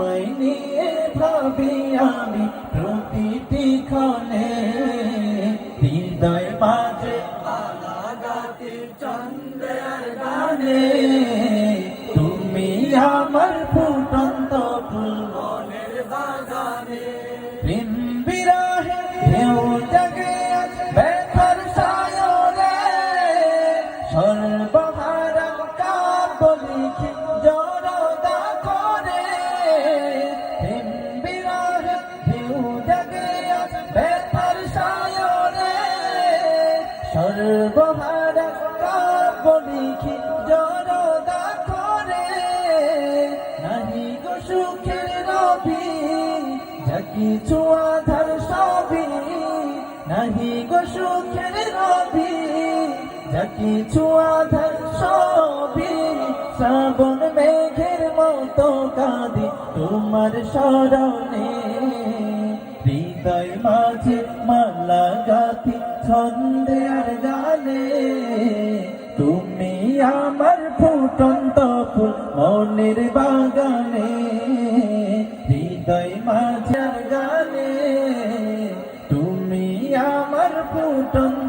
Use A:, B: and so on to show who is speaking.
A: তোমায় নিয়ে ভাবি আমি প্রতিটি ক্ষণে, হৃদয় মাঝে লাগাতে চন্দ্রের গানে, তুমি আমার ফুটন্ত ফুল মনের বাগানে। প্রেম বিরহে ঢেউ জাগে আজ ব্যথার সায়রে, সর্বহারা কাব্য লিখি জড়তা করে। প্রেম বিরহে ঢেউ জাগে আজ ব্যথার সায়রে, সর্বহারা কাব্য লিখি জড়তা করে। নাহি গো সুখের রবি যা কিছু আধার সবই, নাহি গো সুখের রবি যা কিছু আধার সবই। শ্রাবণ মেঘের মতো কাঁদি তোমার স্মরণে, হৃদয় মাঝে মালা গাথি ছন্দে আর গানে, তুমি আমার ফুটন্ত ফুল মনের বাগানে। হৃদয় মাঝে আর গানে, তুমি আমার ফুটন্ত